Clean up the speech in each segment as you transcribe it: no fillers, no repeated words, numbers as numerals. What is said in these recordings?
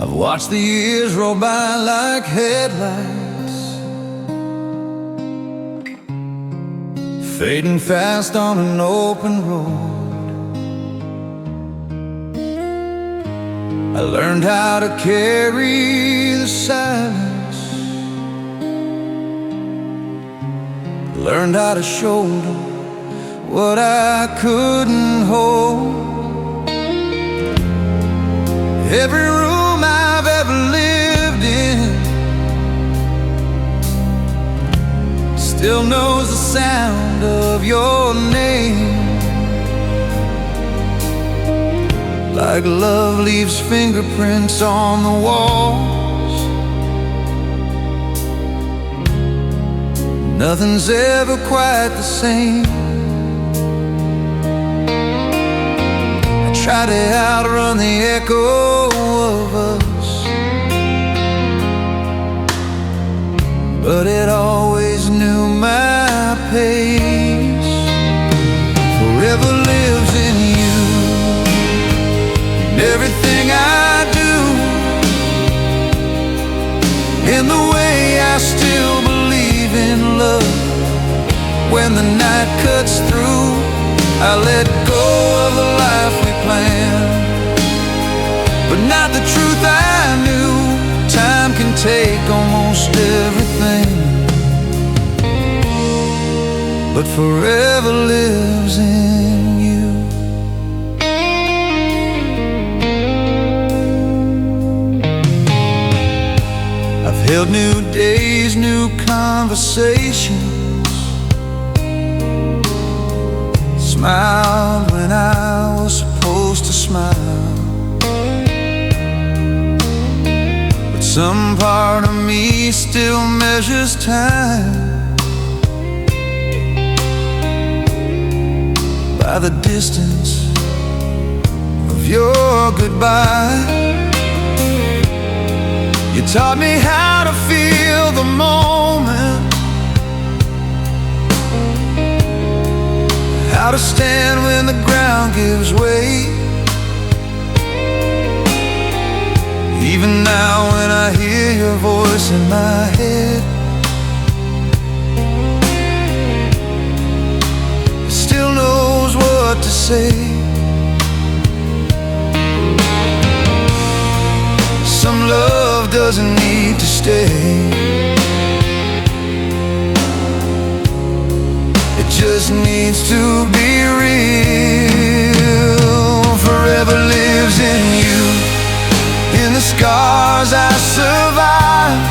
I've watched the years roll by like headlights, fading fast on an open road. I learned how to carry the silence, learned how to shoulder what I couldn't hold. Every room I've ever lived in still knows the sound of your name. Like love leaves fingerprints on the walls, nothing's ever quite the same. Try to outrun the echo of us, but it always knew my pace. Forever lives in you, in everything I do, in the way I still believe in love. When the night cuts through, I let go of the life we planned, but not the truth I knew. Time can take almost everything, but forever lives in you. I've held new days, new conversations, smiled when I was supposed to smile, but some part of me still measures time by the distance of your goodbye. You taught me how to feel the moment, how to stand when the ground gives way. Even now when I hear your voice in my head, it still knows what to say. Some love doesn't need to stay, just needs to be real. Forever lives in you, in the scars I survive,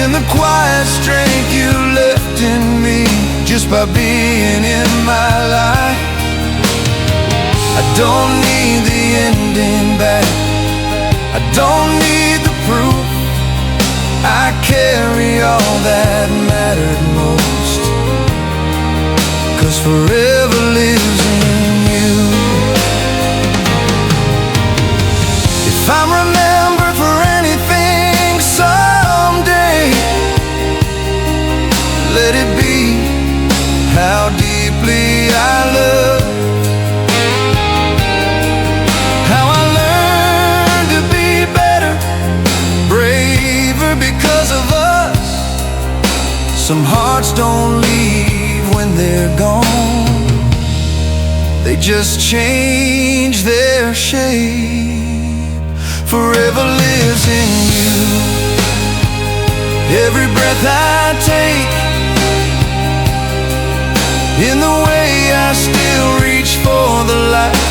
in the quiet strength you left in me just by being in my life. I don't need the ending back, I don't need the proof. I carry all that mattered most, 'cause forever lives in you. If I'm remembered for anything someday, let it be how deeply I love, how I learned to be better, braver because of us. Some hearts don't leave when they're gone, they just change their shape. Forever lives in you, every breath I take, in the way I still reach for the light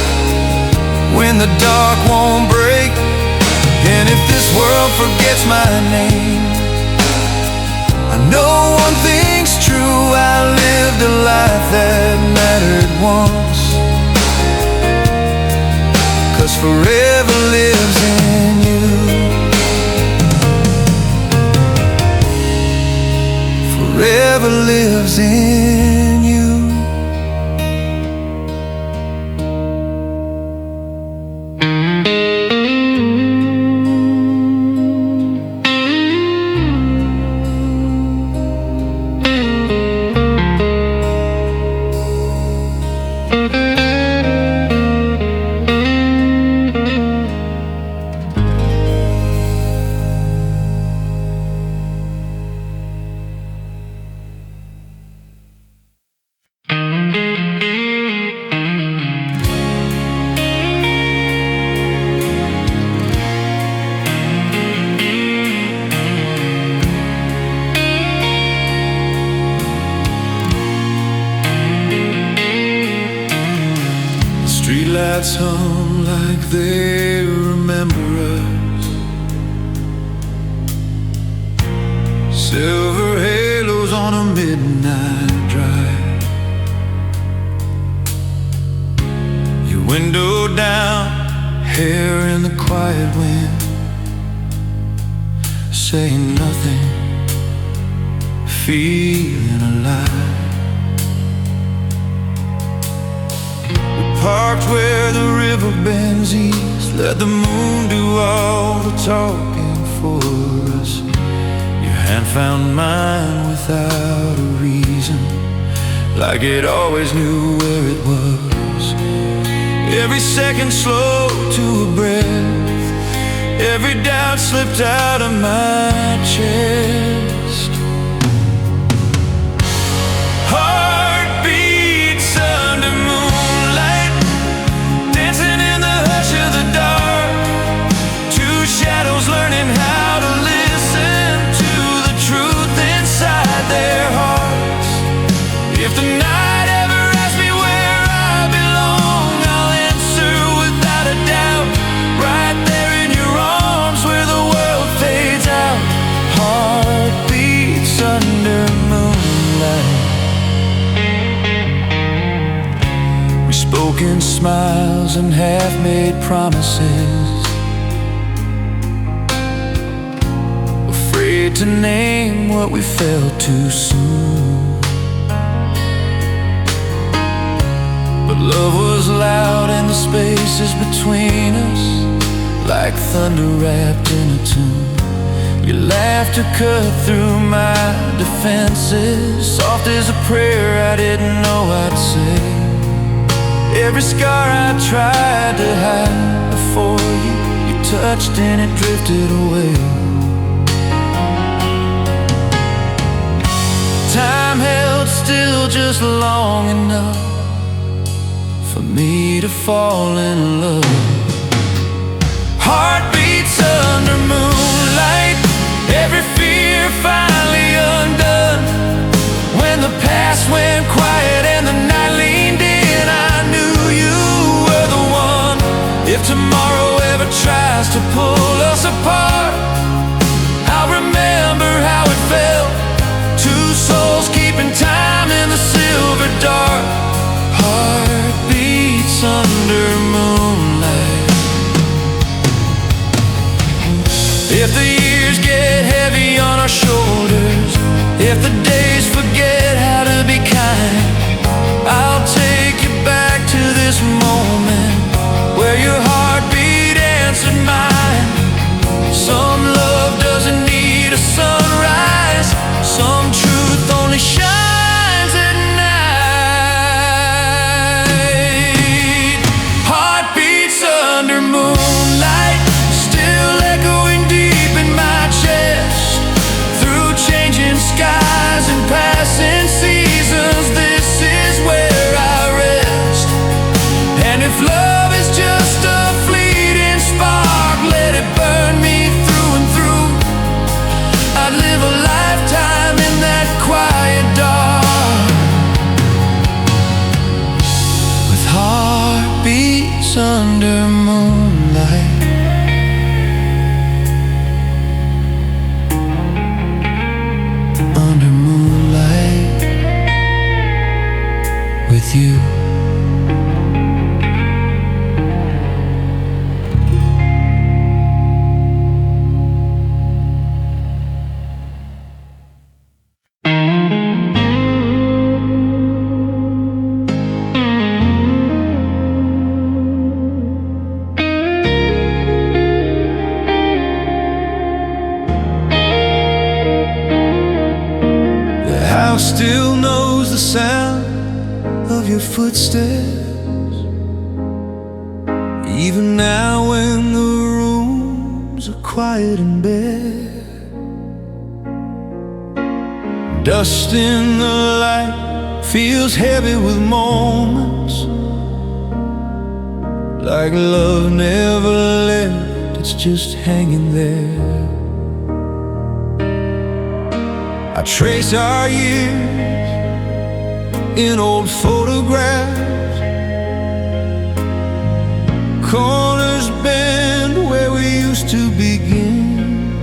when the dark won't break. And if this world forgets my name, I know one thing's true, I lived a life that mattered once, 'cause forever lives in you. Forever lives in you. Streetlights hum like they remember us. Silver halos on a midnight drive. Your window down, hair in the quiet wind, saying nothing, feeling alive. Parked where the river bends east, let the moon do all the talking for us. Your hand found mine without a reason, like it always knew where it was. Every second slow to a breath, every doubt slipped out of my chest. Heartbeats under moonlight, dancing in the hush of the dark. Two shadows learning how to listen to the truth inside their hearts. If the night ever asks me where I belong, I'll answer without a doubt, right there in your arms where the world fades out. Heartbeats under moonlight. We spoke in smiles and half-made promises, afraid to name what we felt too soon. But love was loud in the spaces between us, like thunder wrapped in a tune. Your laughter cut through my defenses, soft as a prayer I didn't know I'd say. Every scar I tried to hide before you, you touched and it drifted away. Time held still just long enough for me to fall in love. Heartbeats under moonlight, every fear finally undone. When the past went quiet and the night leaned in, I knew you were the one. If tomorrow ever tries to pull us apart, I'll remember how it felt, two souls keeping time in the silver dark. Heartbeats under moonlight. If the years get heavy on our shoulders, if the days forget how to be kind, I'll take you back to this moment where your heartbeat answered mine. Some love doesn't need a sunrise, some truth only shines at night. Heartbeats under moonlight, still echoing deep in my chest. Through changing skies and passing seasons, this is where I rest. And if love is just a fleeting spark, let it burn me through and through. I'd live a lifetime in that quiet dark, with heartbeats under moonlight. Under moonlight, with you. The house still knows the sound of your footsteps, even now when the rooms are quiet and bare. Dust in the light feels heavy with moments, like love never left, it's just hanging there. I trace our years in old photographs, corners bend where we used to begin.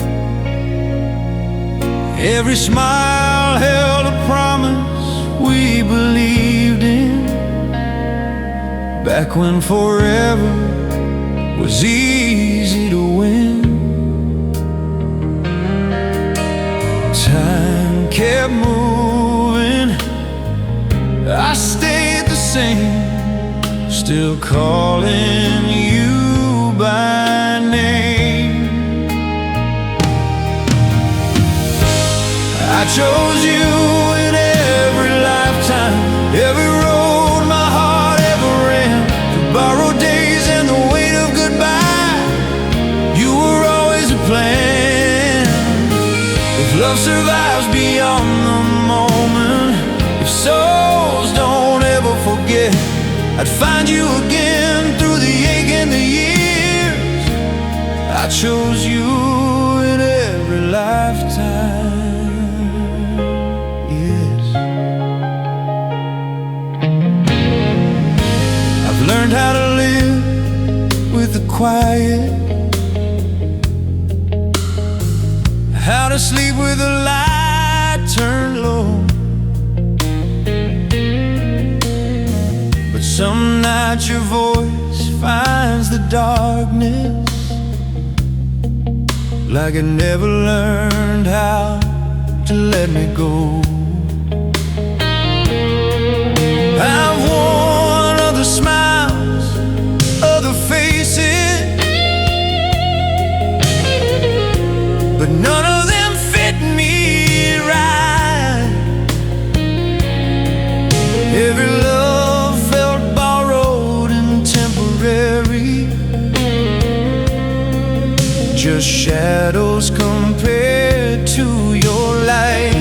Every smile held a promise we believed in, back when forever was easy to win. Time kept moving, I stayed the same, still calling you by name. I chose you in every lifetime, every road my heart ever ran, the borrowed days and the weight of goodbye. You were always a plan. If love survives beyond the moment, if souls don't ever forget, I'd find you again through the ache and the years. I chose you in every lifetime, yes. I've learned how to live with the quiet, how to sleep with the light turned low. Some nights your voice finds the darkness, like it never learned how to let me go. I've worn other smiles, other faces, but none of them fit me right. Every love felt borrowed and temporary, just shadows compared to your light.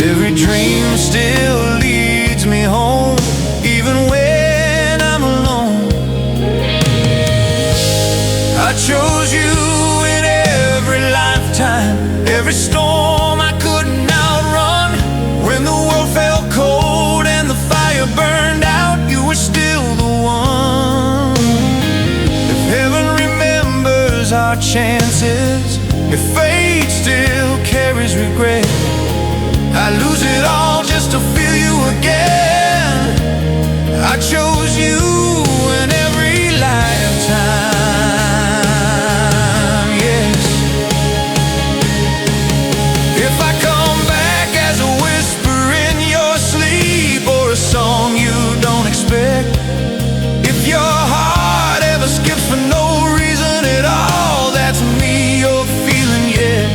Every dream still leads me home, even when I'm alone. I chose you in every lifetime, every storm I couldn't outrun. When the world felt cold and the fire burned out, you were still the one. If heaven remembers our chances, if fate still carries regret, I'd lose it all just to feel you again. I chose you in every lifetime, yes. If I come back as a whisper in your sleep, or a song you don't expect, if your heart ever skips for no reason at all, that's me you're feeling yet.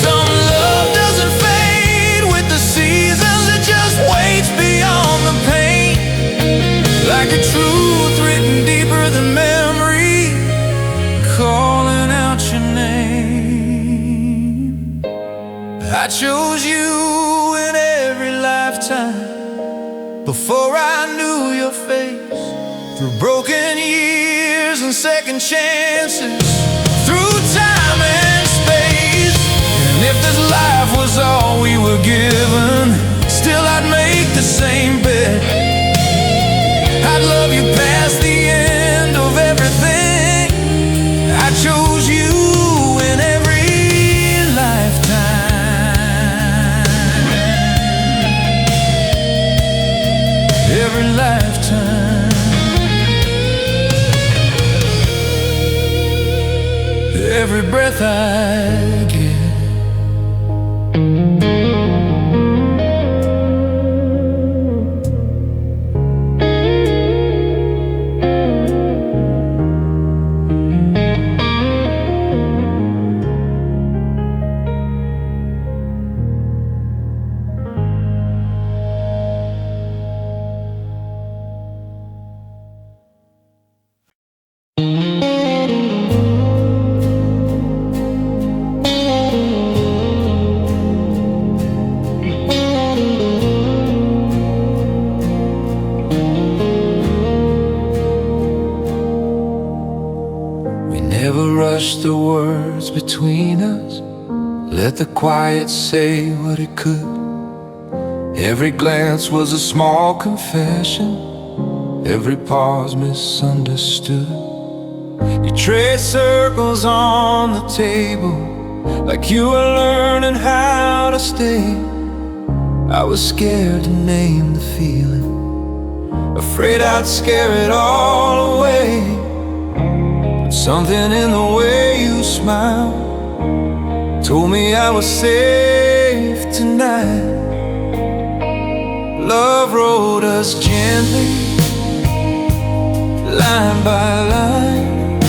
Some love doesn't fade with the seasons, it just waits beyond the pain, like a truth written deeper than memory, calling out your name. I chose you in every lifetime, before I knew your face, through broken years and second chances, through time and space. And if this life was all we were given, still I'd make the same bet. I'd love you past the end of everything. I chose you in every lifetime, every lifetime, every breath I get. The words between us, let the quiet say what it could. Every glance was a small confession, every pause misunderstood. You trace circles on the table, like you were learning how to stay. I was scared to name the feeling, afraid I'd scare it all away. But something in the way you smiled told me I was safe tonight. Love wrote us gently, line by line,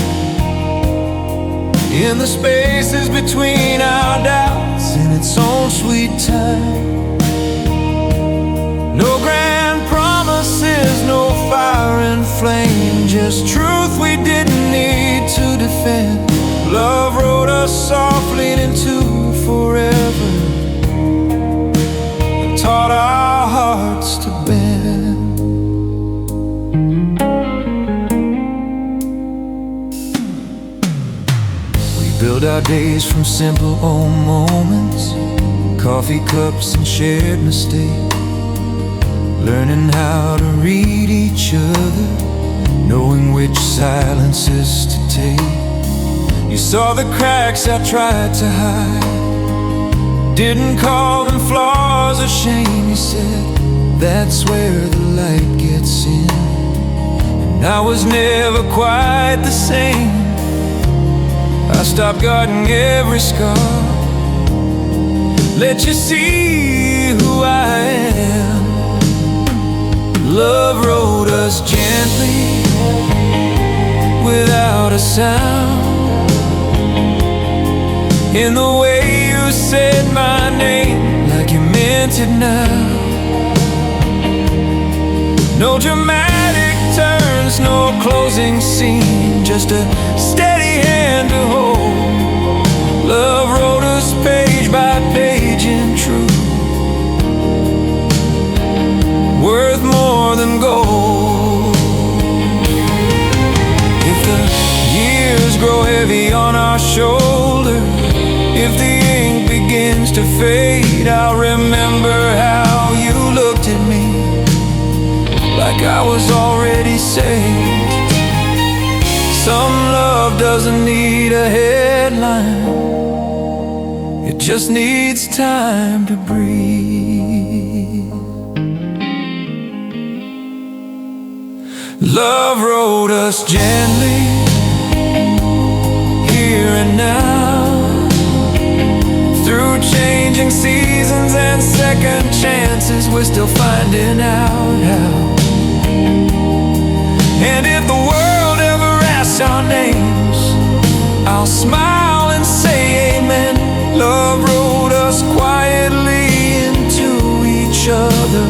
in the spaces between our doubts, in its own sweet time. No grand promises, no fire and flame, just truth we didn't need to defend. Love wrote us softly into forever, and taught our hearts to bend. We build our days from simple old moments, coffee cups and shared mistakes, learning how to read each other, knowing which silences to take. You saw the cracks I tried to hide, didn't call them flaws or shame. You said, that's where the light gets in. And I was never quite the same. I stopped guarding every scar, let you see who I am. Love wrote us gently, without a sound, in the way you said my name, like you meant it now. No dramatic turns, no closing scene, just a steady hand to hold. Love wrote us page by page in truth, worth more than gold. If the years grow heavy on our shoulders, if the ink begins to fade, I'll remember how you looked at me, like I was already saved. Some love doesn't need a headline, it just needs time to breathe. Love wrote us gently, here and now, through changing seasons and second chances, we're still finding out how. And if the world ever asks our names, I'll smile and say amen. Love wrote us quietly into each other,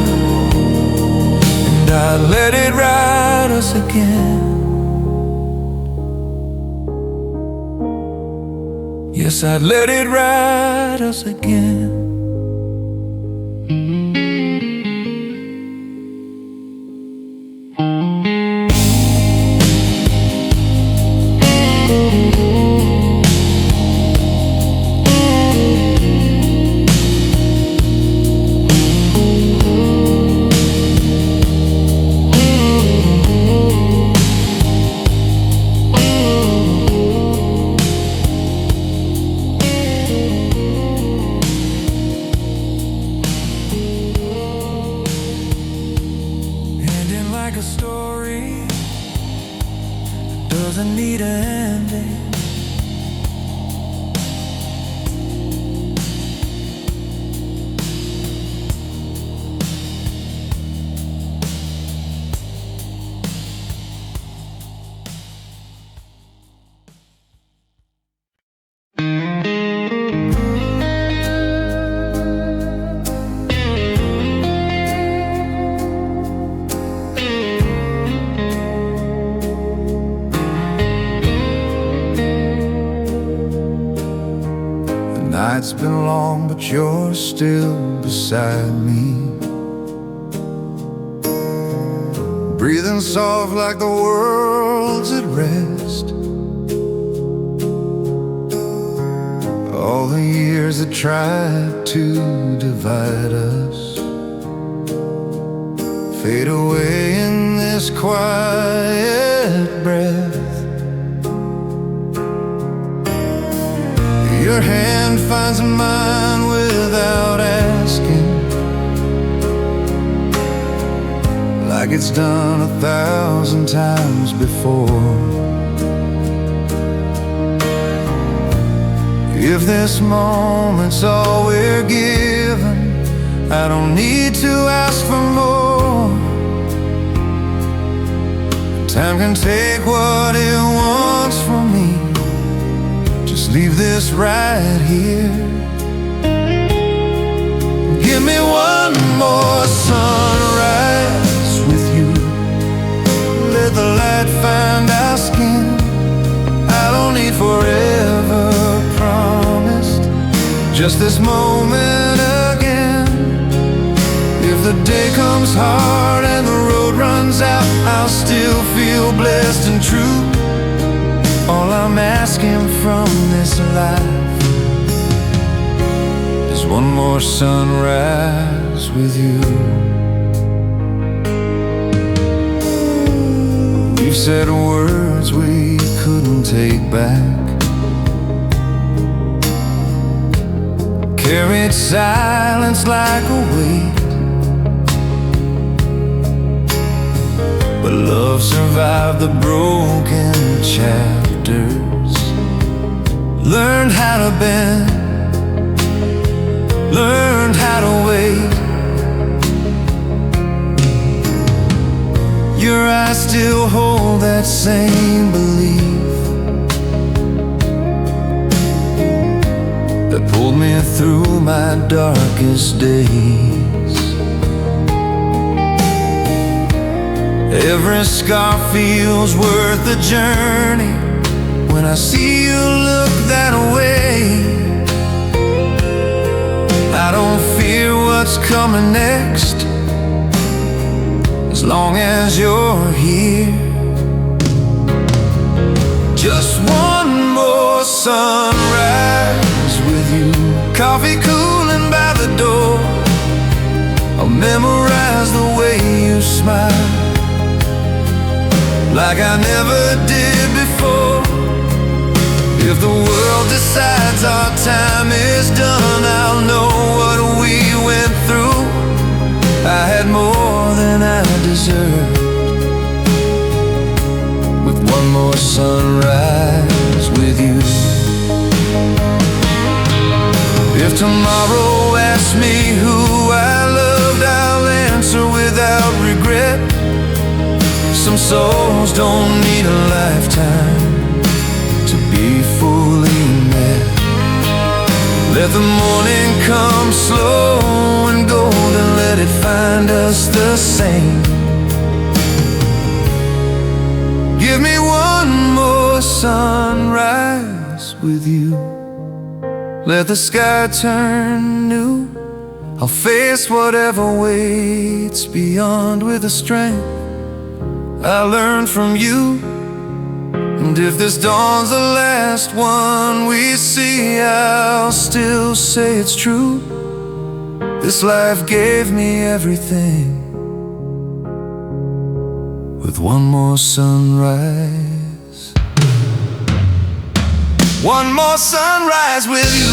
and I let it ride us again. Yes, I'd let it ride us again. Like a story doesn't need an ending. Night's been long, but you're still beside me, breathing soft like the world's at rest. All the years that tried to divide us fade away in this this quiet breath. Your hand finds mine without asking, like it's done 1,000 times before. If this moment's all we're given, I don't need to ask for more. Time can take what it wants from me. Just leave this right here. Give me one more sunrise with you. Let the light find our skin. I don't need forever promised, just this moment again. If the day comes hard and the road runs out, I'll still feel blessed and true. All I'm asking from this life is one more sunrise with you. We've said words we couldn't take back, carried silence like a weight, but love survived the broken chapters. Learned how to bend, learned how to wait. Your eyes still hold that same belief that pulled me through my darkest days. Every scar feels worth the journey when I see you look that way. I don't fear what's coming next, as long as you're here. Just one more sunrise with you. Coffee cooling by the door. I'll memorize the way you smile, like I never did before. If the world decides our time is done, I'll know what we went through. I had more than I deserved, with one more sunrise with you. If tomorrow asks me who I loved, I'll answer without regret. Some souls don't need a lifetime to be fully met. Let the morning come slow and golden, let it find us the same. Give me one more sunrise with you. Let the sky turn new. I'll face whatever waits beyond with the strength I learned from you. And if this dawn's the last one we see, I'll still say it's true. This life gave me everything, with one more sunrise. One more sunrise with you.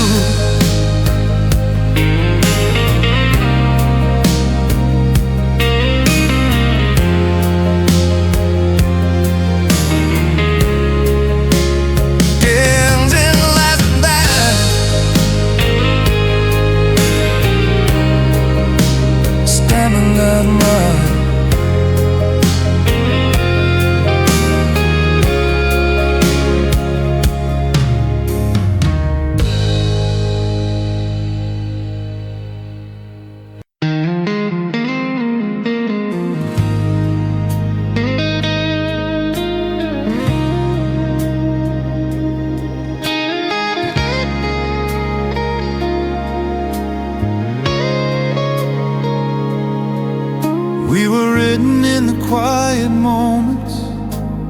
We were written in the quiet moments,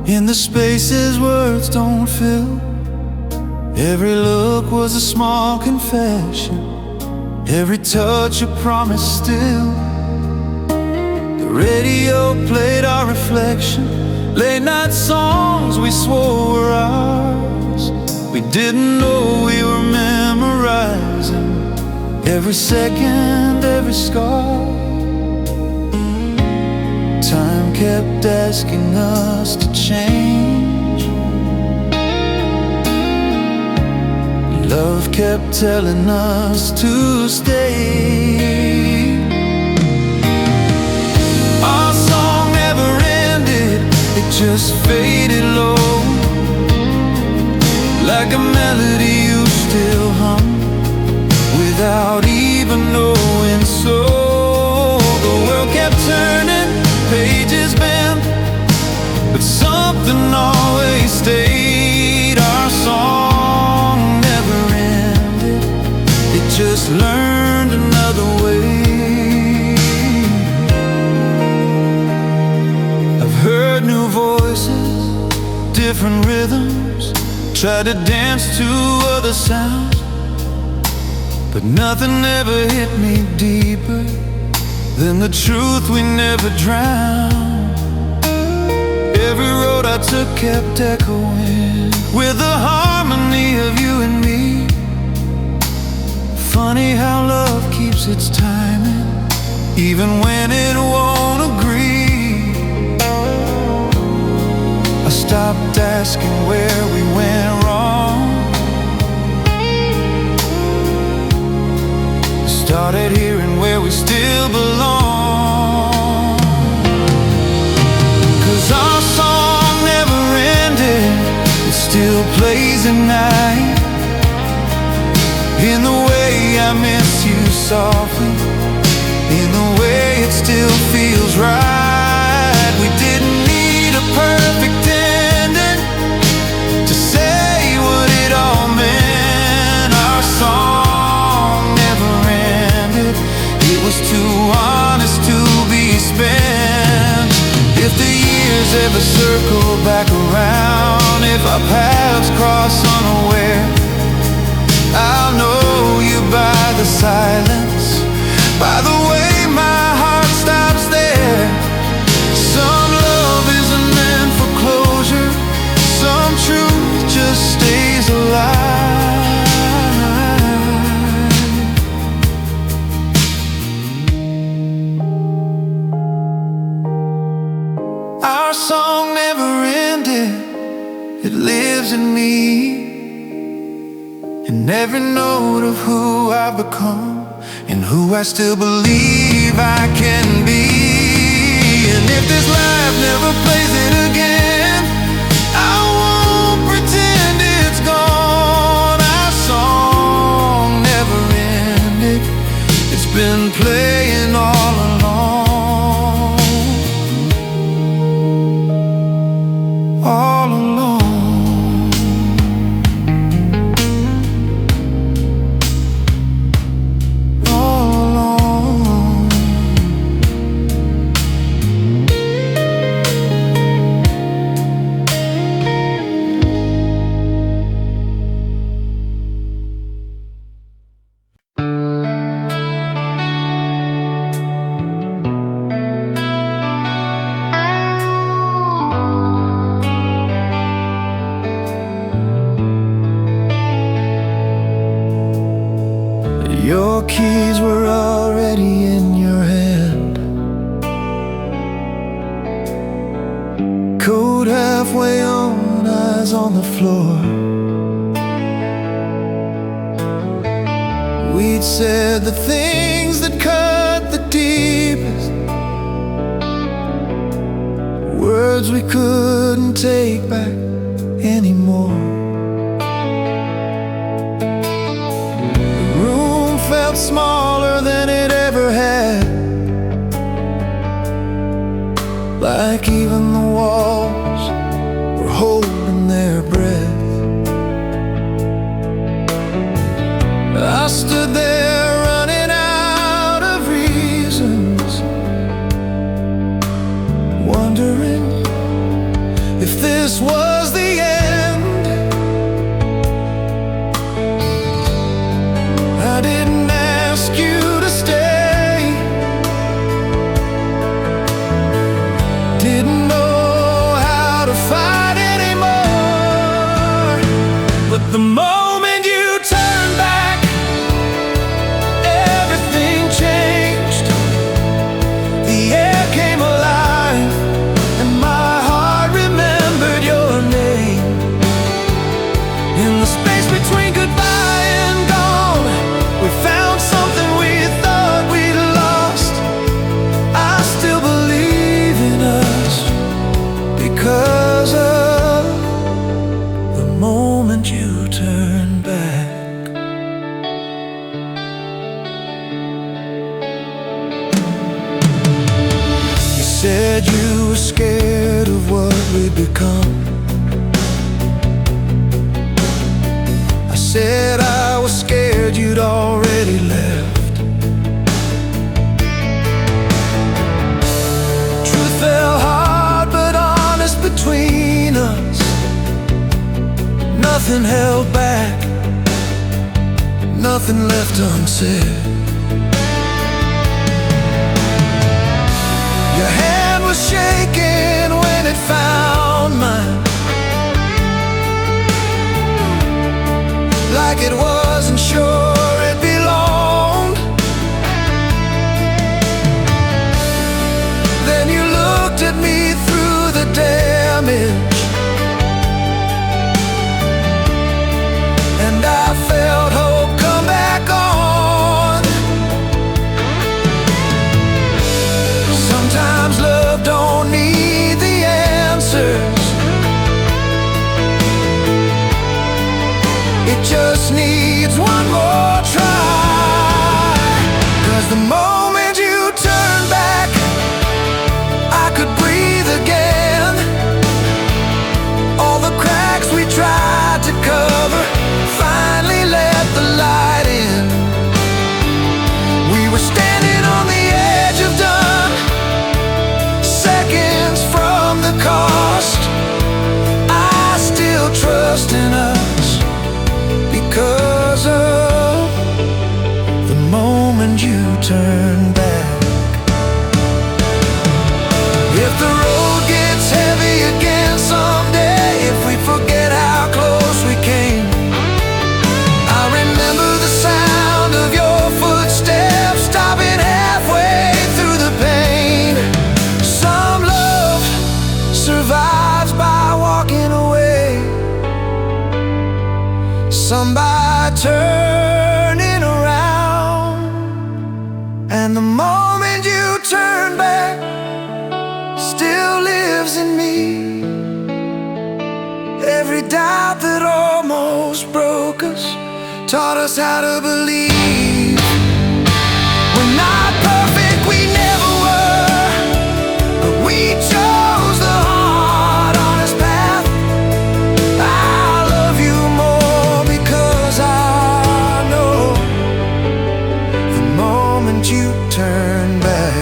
in the spaces words don't fill. Every look was a small confession, every touch a promise still. The radio played our reflection affection, late night songs we swore were ours. We didn't know we were memorizing every second, every scar. Time kept asking us to change. Love kept telling us to stay. Our song never ended, it just faded low, like a melody you still hum without even knowing. So the world kept turning, pages bent, but something always stayed. Our song never ended, it just learned another way. I've heard new voices, different rhythms, tried to dance to other sounds, but nothing ever hit me deeper than the truth we never drowned. Every road I took kept echoing with the harmony of you and me. Funny how love keeps its timing, even when it won't agree. I stopped asking where we went wrong, started hearing where we still belong. 'Cause our song never ended, it still plays at night, in the way I miss you softly, in the way it still feels right. We didn't need a perfect ending to say what it all meant. Our song never ended, it was too honest to be spent. If the years ever circle back around, if our paths cross unaware, I'll know you by the silence, by the way my heart stops there. Some love isn't meant for closure, some truth just stays alive. Our song never ended, it lives in me, in every note of who I've become, and who I still believe I can be. And if this life never plays it again, I won't pretend it's gone. Our song never ended, it's been playing all along, all along. Your keys were already in your hand, code halfway on, eyes on the floor. We'd said the things that cut the deepest, words we couldn't take back anymore. Felt smaller than it ever had, like even the walls were holding their breath. I stood there running out of reasons, wondering if this was the end. I didn't ask you to stay, didn't know Nothing held back, nothing left unsaid. Your hand was shaking when it found mine, like it wasn't sure it belonged. Then you looked at me through the damage, and I felt hope come back on. Sometimes love don't need the answers, it just needs one more try. 'Cause the moment you turn back, I could breathe again. All the cracks we tried to cover finally let the light in. We were standing on the edge of done, seconds from the cost. I still trust in us because of the moment you turn back. If the road gets heavy again someday, if we forget how close we came, I remember the sound of your footsteps stopping halfway through the pain. Some love survives by walking away, some by turning around. And the moment you turn back still lives in me. Every doubt that almost broke us taught us how to believe. We're not perfect, we never were, but we chose the hard, honest path. I love you more because I know the moment you turn back.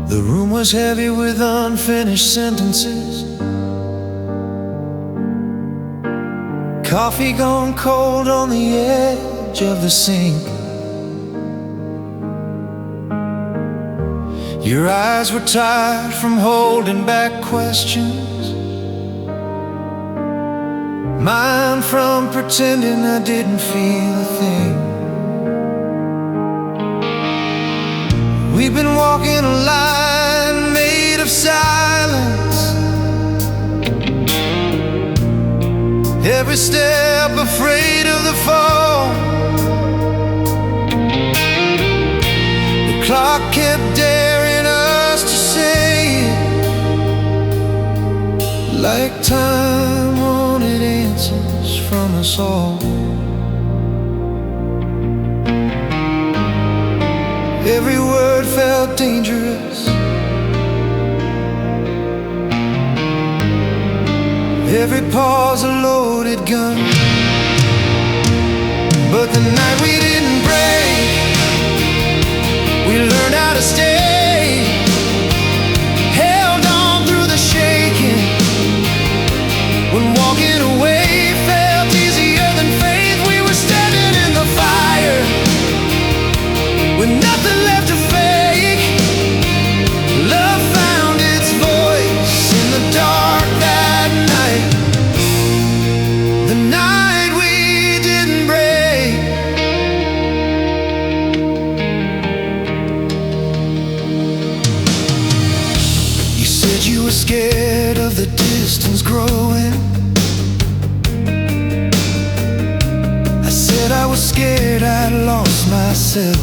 The room was heavy with unfinished sentences, coffee gone cold on the edge of the sink. Your eyes were tired from holding back questions, mine from pretending I didn't feel a thing. We've been walking a line made of silence, every step afraid of the fall. The clock kept daring us to say it, like time wanted answers from us all. Every word felt dangerous, every pause a loaded gun. But the night we didn't break, we learned how to stay, held on through the shaking. When walking away felt easier than faith, we were standing in the fire with nothing left to fake. Love found its voice in the dark that night, the night we didn't suspicions growing. I said I was scared I'd lost myself.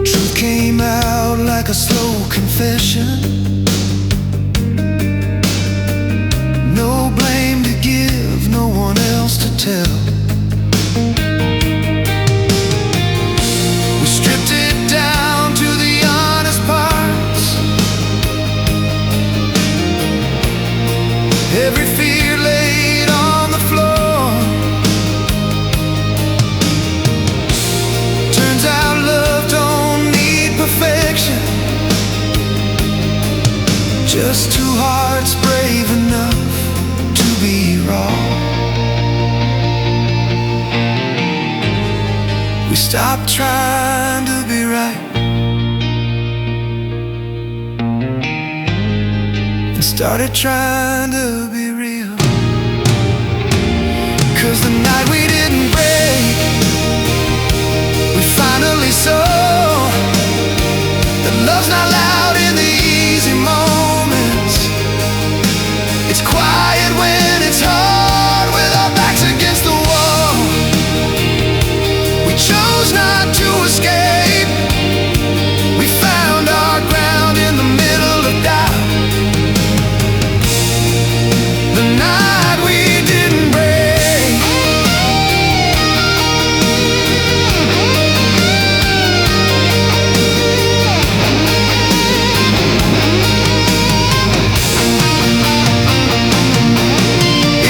Truth came out like a slow confession. No blame to give, no one else to tell. We stripped it down to the honest parts. Every fear laid on the floor. Turns out love don't need perfection, just two hearts brave enough to be raw. We stopped trying to be right and started trying to be real. 'Cause the night we didn't break, we finally saw that love's not loud in the easy moments. It's quiet when it's hard, with our backs against the wall. We chose not to escape. We found our ground in the middle of doubt. The night we didn't break.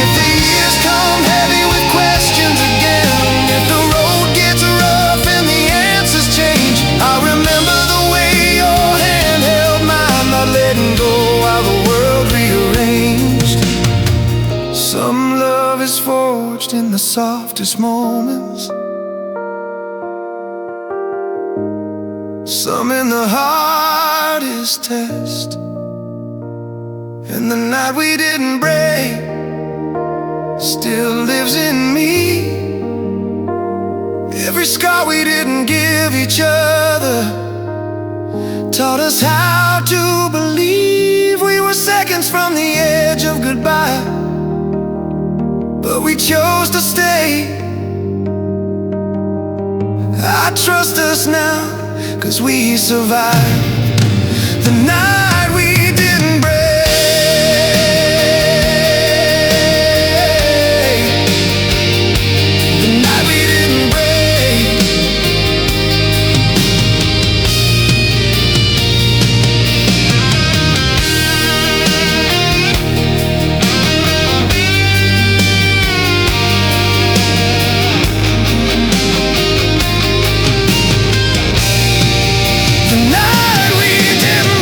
If the years come heavy with questions again, if the road gets rough and the answers change, I'll remember the way your hand held mine, not letting go while the world rearranged. Some love is forged in the softest moments, some in the hardest test. And the night we didn't break still lives in me. Every scar we didn't give each other taught us how to believe. We were seconds from the edge of goodbye, but we chose to stay. I trust us now, 'cause we survived the night we didn't break. The night we didn't break. The night we didn't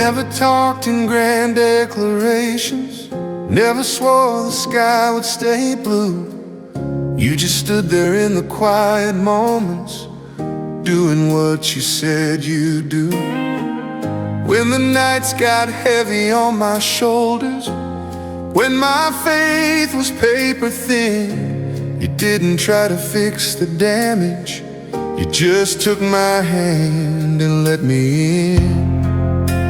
Never talked in grand declarations, never swore the sky would stay blue. You just stood there in the quiet moments, doing what you said you'd do. When the nights got heavy on my shoulders, when my faith was paper thin, you didn't try to fix the damage. You just took my hand and let me in.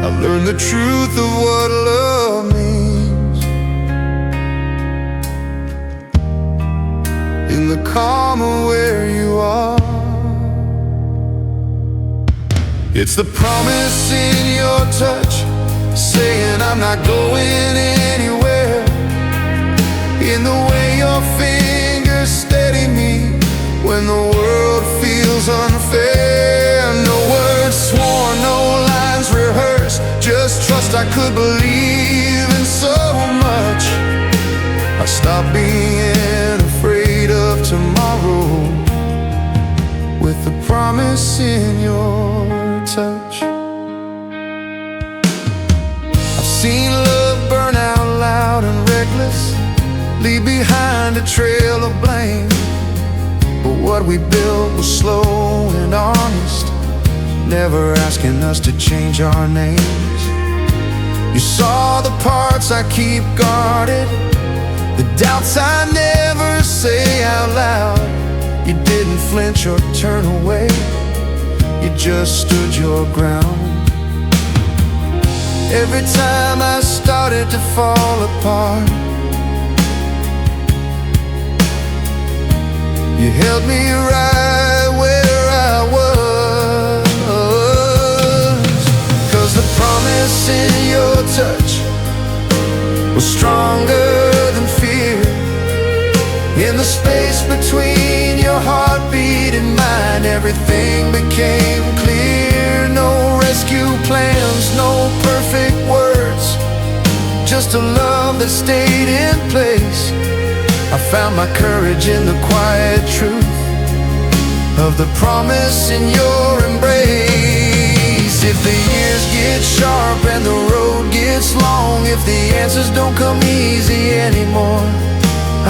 I learned the truth of what love means in the calm of where you are. It's the promise in your touch, saying I'm not going anywhere. In the way your fingers steady me when the world feels unfair. No words sworn, no lines rehearsed, just trust I could believe in so much. I stopped being afraid of tomorrow. promise in your touch. I've seen love burn out loud and reckless, leave behind a trail of blame. But what we built was slow and honest, never asking us to change our names. You saw the parts I keep guarded, the doubts I never say out loud. You didn't flinch or turn away, you just stood your ground. Every time I started to fall apart, you held me right where I was. 'Cause the promise in your touch was stronger than fear. In the space between your heartbeat and mine, everything became clear. No rescue plans, no perfect words, just a love that stayed in place. I found my courage in the quiet truth of the promise in your embrace. If the years get sharp and the road gets long, if the answers don't come easy anymore,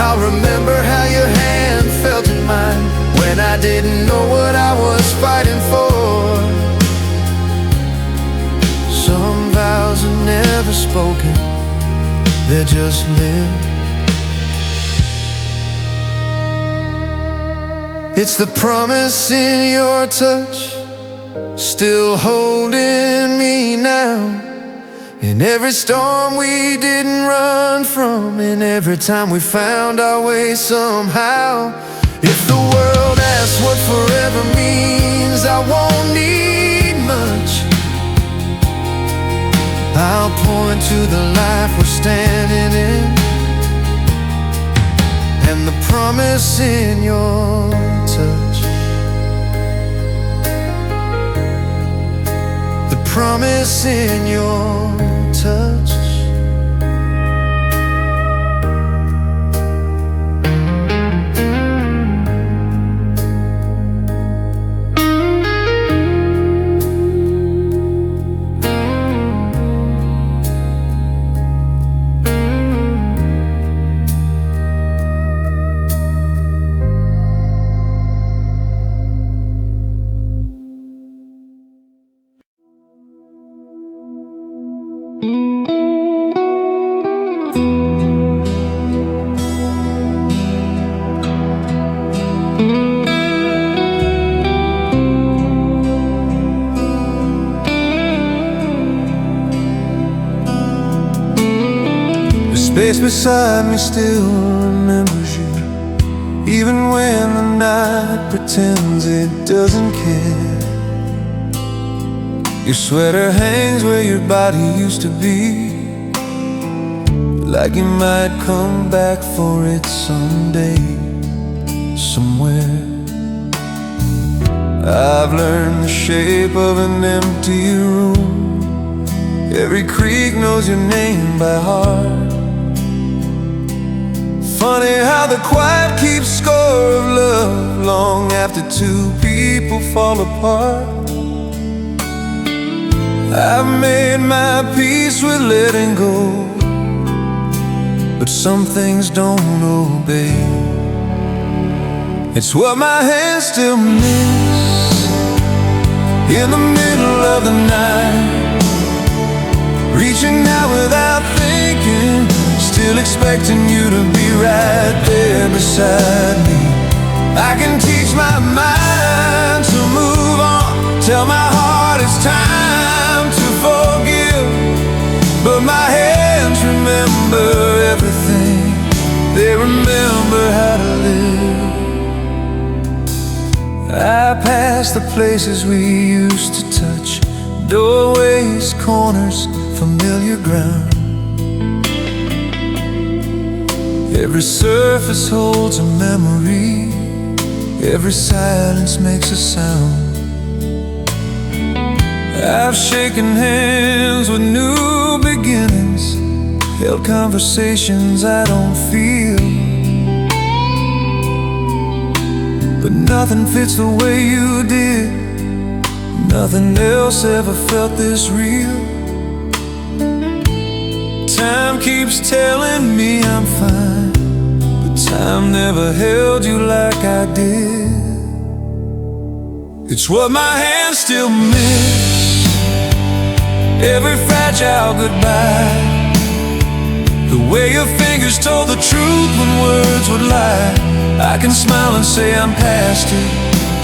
I'll remember how your hand felt in mine when I didn't know what I was fighting for. Some vows are never spoken, they're just lived. It's the promise in your touch, still holding me now. In every storm we didn't run from, and every time we found our way somehow. If the world asks what forever means, I won't need much. I'll point to the life we're standing in, and the promise in your touch. The promise in your touch. The space beside me still remembers you, even when the night pretends it doesn't care. Your sweater hangs where your body used to be, like you might come back for it someday, somewhere. I've learned the shape of an empty room, every creak knows your name by heart. Funny how the quiet keeps score of love long after two people fall apart. I've made my peace with letting go, but some things don't obey. It's what my hands still miss in the middle of the night, reaching out without thinking, still expecting you to be right there beside me. I can teach my mind to move on, tell my heart it's time to forgive, but my hands remember everything, they remember how to live. I pass the places we used to touch, doorways, corners, familiar ground. Every surface holds a memory, every silence makes a sound. I've shaken hands with new beginnings, held conversations I don't feel, but nothing fits the way you did. Nothing else ever felt this real. Time keeps telling me I'm fine, but time never held you like I did. It's what my hands still miss, every fragile goodbye, the way your fingers told the truth when words would lie. I can smile and say I'm past it,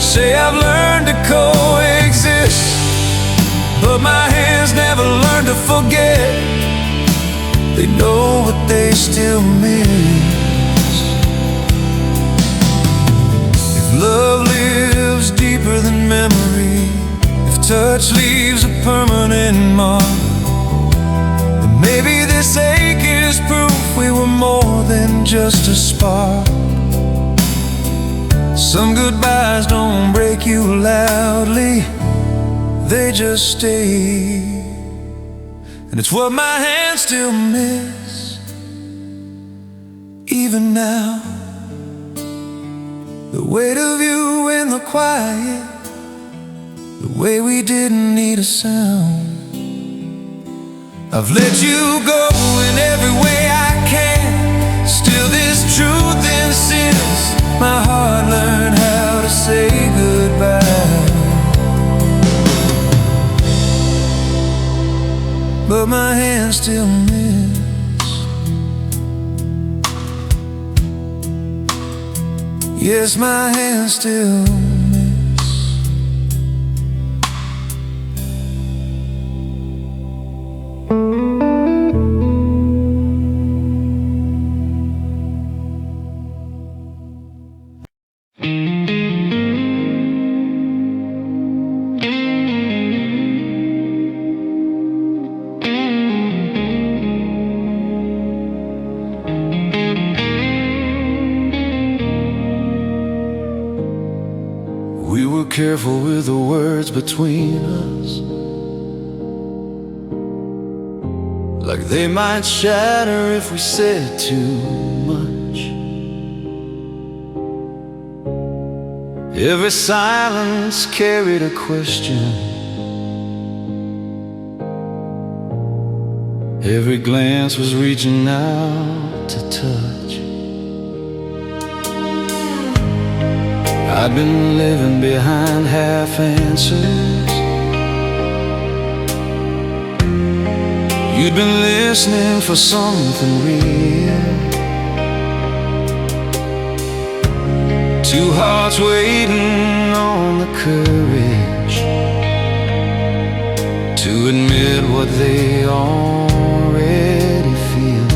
say I've learned to coexist, but my hands never learned to forget. They know what they still miss. If love lives deeper than memory, if touch leaves a permanent mark, then maybe this ache is proof we were more than just a spark. Some goodbyes don't break you loudly, they just stay. And it's what my hands still miss, even now. The weight of you in the quiet, the way we didn't need a sound. I've let you go in every way I can, still this truth insists my heart learned how to say goodbye. But my hands still miss. Yes, my hands still miss. We were careful with the words between us, like they might shatter if we said too much. Every silence carried a question, every glance was reaching out to touch. I'd been living behind half answers, you'd been listening for something real. Two hearts waiting on the courage to admit what they already feel.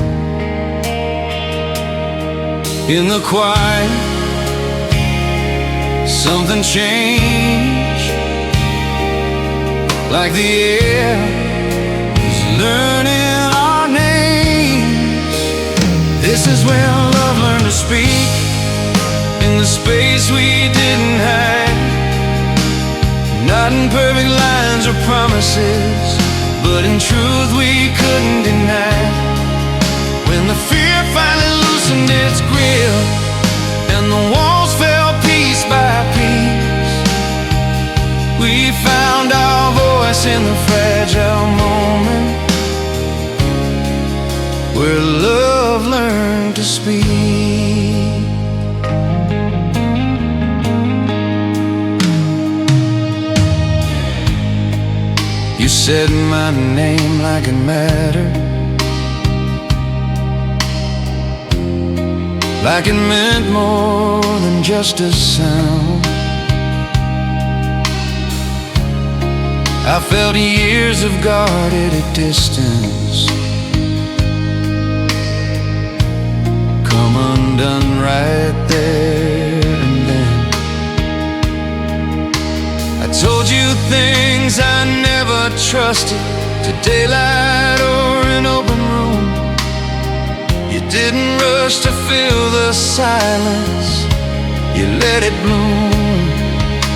In the quiet, something changed, like the air was learning our names. This is when love learned to speak, in the space we didn't have. Not in perfect lines or promises, but in truth we couldn't deny. When the fear finally loosened its grip and the walls fell piece by piece, we found our voice in the fragile moment where love learned to speak. You said my name like it mattered, like it meant more than just a sound. I felt years of guarded distance come undone right there and then. I told you things I never trusted, to daylight or an open room. You didn't rush to fill the silence, you let it bloom.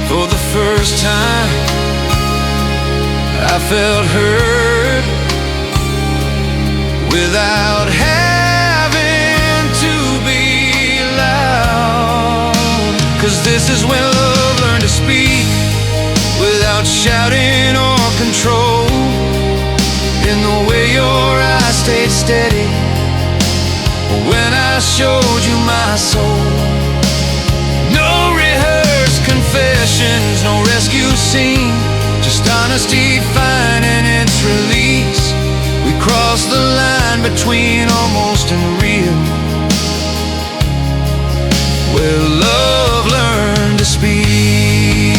For the first time I felt heard without having to be loud. 'Cause this is when love learned to speak without without shouting or control. In the way your eyes stayed steady when I showed you my soul. No rehearsed confessions, no rescue scene, just honesty finding its release. We crossed the line between almost and real, where love learned to speak.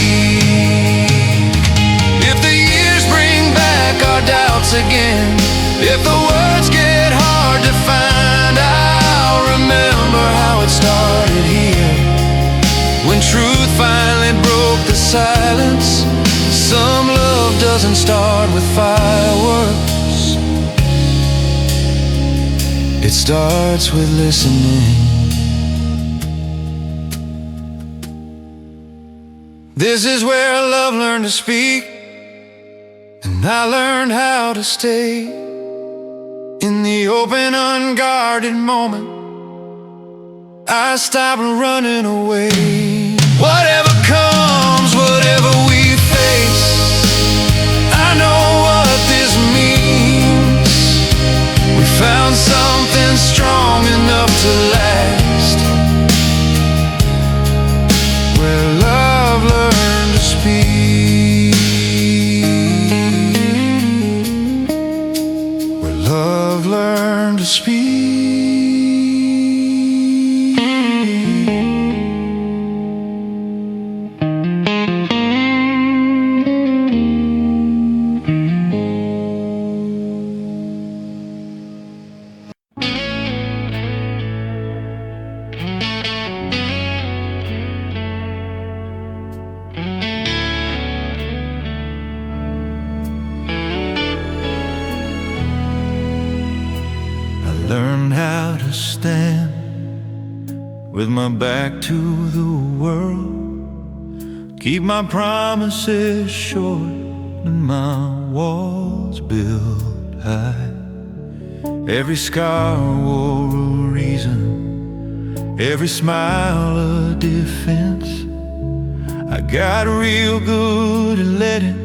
If the years bring back our doubts again, if the words get hard to find, I'll remember how it started here, when truth finally broke the silence. Some love doesn't start with fireworks, it starts with listening. This is where love learned to speak, and I learned how to stay in the open, unguarded moment. I stopped running away. Whatever comes, whatever we face, I know what this means. We found something strong enough to last, where love learned to speak, where love learned to speak. Learned how to stand with my back to the world, keep my promises short and my walls built high. Every scar wore a reason, every smile a defense. I got real good at letting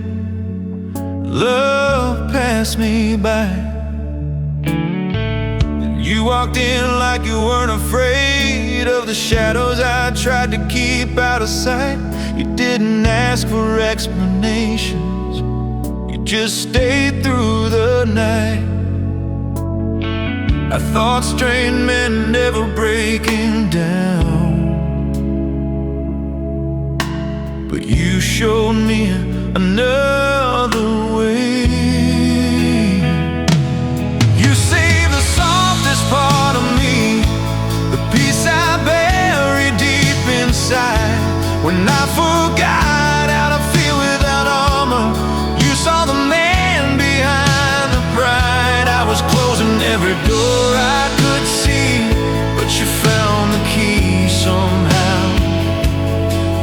love pass me by. You walked in like you weren't afraid of the shadows I tried to keep out of sight. You didn't ask for explanations, you just stayed through the night. I thought straight men never breaking down, but you showed me another way. Part of me, the peace I bury deep inside. When I forgot how to feel without armor, you saw the man behind the pride. I was closing every door I could see, but you found the key somehow.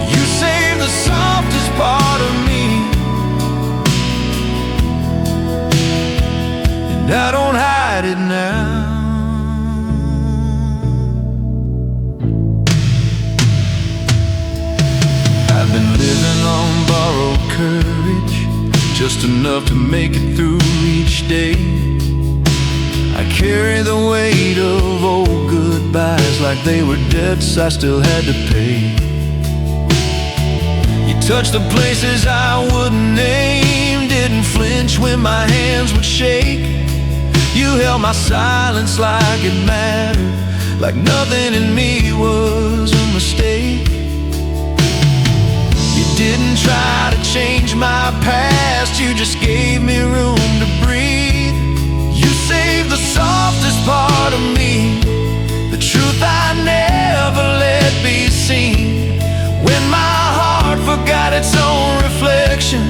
You saved the softest part of me, and I don't hide it now. Living on borrowed courage, just enough to make it through each day. I carry the weight of old goodbyes like they were debts I still had to pay. You touched the places I wouldn't name, didn't flinch when my hands would shake. You held my silence like it mattered, like nothing in me was a mistake. Didn't try to change my past, you just gave me room to breathe. You saved the softest part of me, the truth I never let be seen. When my heart forgot its own reflection,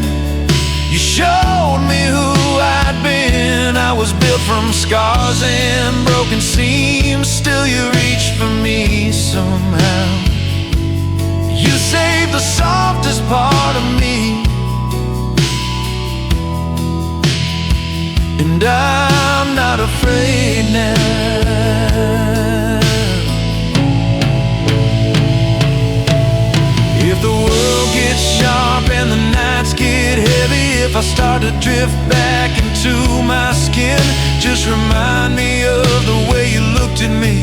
you showed me who I'd been. I was built from scars and broken seams, still you reached for me somehow. You saved the softest part of me, and I'm not afraid now. If the world gets sharp and the nights get to drift back into my skin. Just remind me of the way you looked at me,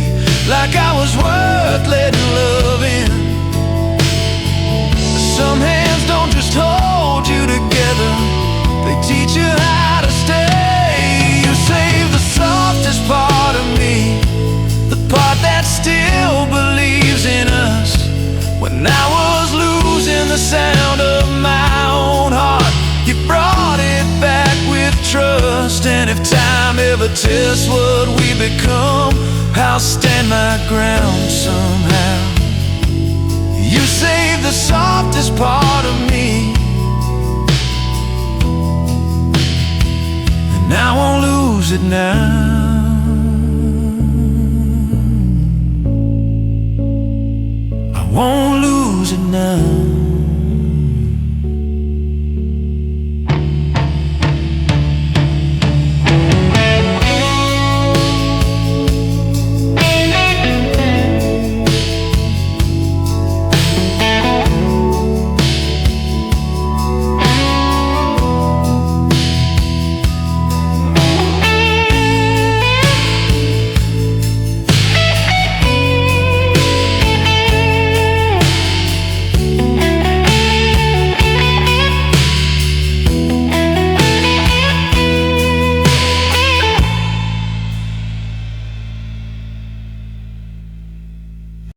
like I was worth letting love in. Some hands don't just hold you together, they teach you how to stay. You save the softest part of me, the part that still believes in us. When I was losing the sound of my own heart, you brought it back with trust. And if time ever tests what we become, I'll stand my ground somehow. You saved the softest part of me, and I won't lose it now. I won't lose it now.